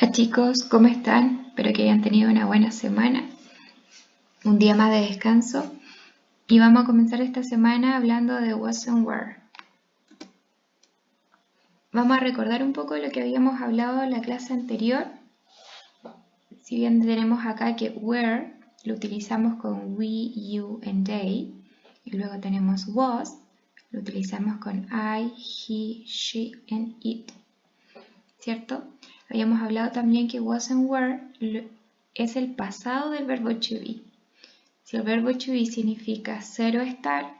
Hola chicos, ¿cómo están? Espero que hayan tenido una buena semana, un día más de descanso y vamos a comenzar esta semana hablando de was and were. Vamos a recordar un poco lo que habíamos hablado en la clase anterior. Si bien tenemos acá que were lo utilizamos con we, you and they, y luego tenemos was, lo utilizamos con I, he, she and it, ¿cierto? Habíamos hablado también que was and were es el pasado del verbo to be. Si el verbo to be significa ser o estar,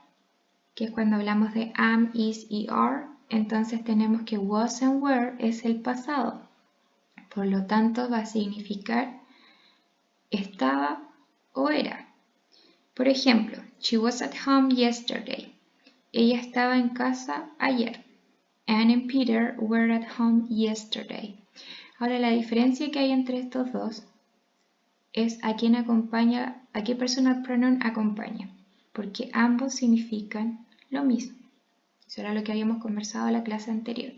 que es cuando hablamos de am, is y are, entonces tenemos que was and were es el pasado. Por lo tanto, va a significar estaba o era. Por ejemplo, she was at home yesterday. Ella estaba en casa ayer. Anne and Peter were at home yesterday. Ahora, la diferencia que hay entre estos dos es a quién acompaña, a qué personal pronoun acompaña, porque ambos significan lo mismo. Eso era lo que habíamos conversado en la clase anterior.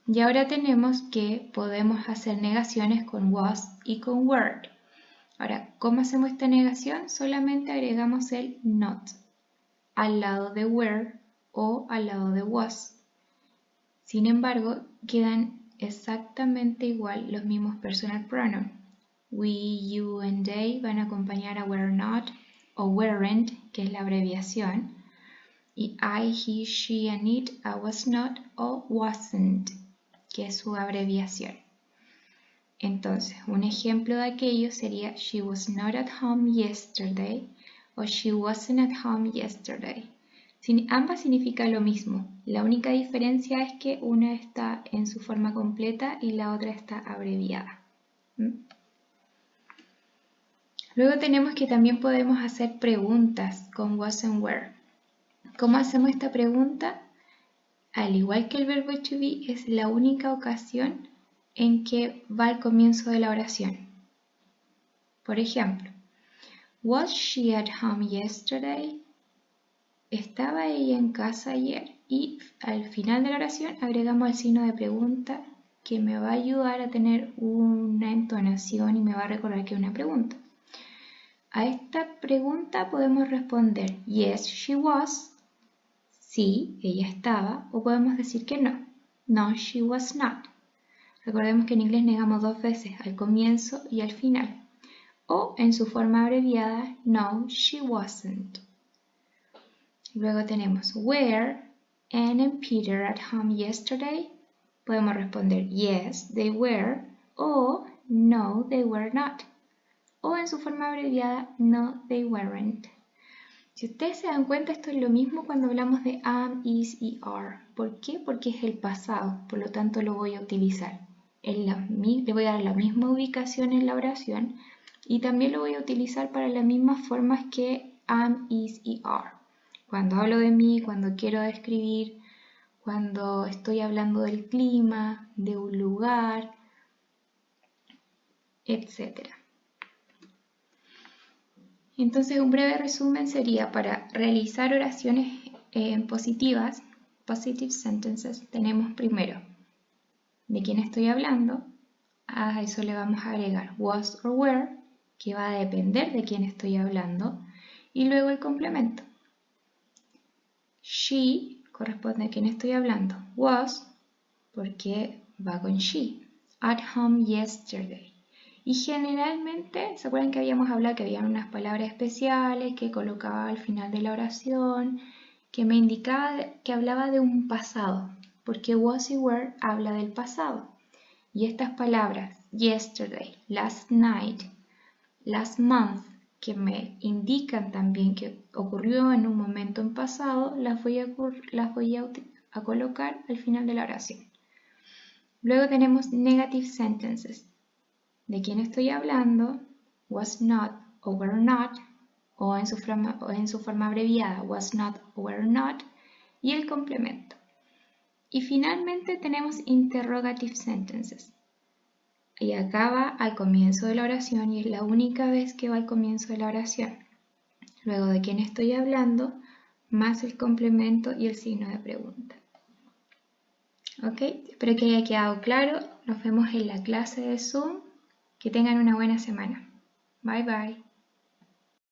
Y ahora tenemos que podemos hacer negaciones con was y con were. Ahora, ¿cómo hacemos esta negación? Solamente agregamos el not al lado de were o al lado de was. Sin embargo, quedan exactamente igual los mismos personal pronoun. We, you and they van a acompañar a were not o weren't, que es la abreviación, y I, he, she and it a was not o wasn't, que es su abreviación. Entonces, un ejemplo de aquello sería she was not at home yesterday o she wasn't at home yesterday. Ambas significan lo mismo, la única diferencia es que una está en su forma completa y la otra está abreviada. Luego tenemos que también podemos hacer preguntas con was and were. ¿Cómo hacemos esta pregunta? Al igual que el verbo to be, es la única ocasión en que va al comienzo de la oración. Por ejemplo, was she at home yesterday? ¿Estaba ella en casa ayer? Y al final de la oración agregamos el signo de pregunta que me va a ayudar a tener una entonación y me va a recordar que es una pregunta. A esta pregunta podemos responder yes, she was, sí, ella estaba, o podemos decir que no, no, she was not. Recordemos que en inglés negamos dos veces, al comienzo y al final. O en su forma abreviada, no, she wasn't. Luego tenemos were Anne and Peter at home yesterday? Podemos responder yes, they were, o no, they were not. O en su forma abreviada, no, they weren't. Si ustedes se dan cuenta, esto es lo mismo cuando hablamos de am, is y are. ¿Por qué? Porque es el pasado, por lo tanto lo voy a utilizar. Le voy a dar la misma ubicación en la oración y también lo voy a utilizar para las mismas formas que am, is y are. Cuando hablo de mí, cuando quiero describir, cuando estoy hablando del clima, de un lugar, etc. Entonces, un breve resumen sería para realizar oraciones positivas, positive sentences, tenemos primero de quién estoy hablando, a eso le vamos a agregar was or were, que va a depender de quién estoy hablando, y luego el complemento. She corresponde a quién estoy hablando, was, porque va con she, at home yesterday. Y generalmente, ¿se acuerdan que habíamos hablado que habían unas palabras especiales que colocaba al final de la oración, que me indicaba que hablaba de un pasado? Porque was y were habla del pasado. Y estas palabras, yesterday, last night, last month, que me indican también que ocurrió en un momento en pasado, las voy a colocar al final de la oración. Luego tenemos negative sentences. ¿De quién estoy hablando? Was not o were not, o en su forma abreviada, was not o were not, y el complemento. Y finalmente tenemos interrogative sentences. Y acá va al comienzo de la oración y es la única vez que va al comienzo de la oración. Luego de quién estoy hablando, más el complemento y el signo de pregunta. ¿Ok? Espero que haya quedado claro. Nos vemos en la clase de Zoom. Que tengan una buena semana. Bye bye.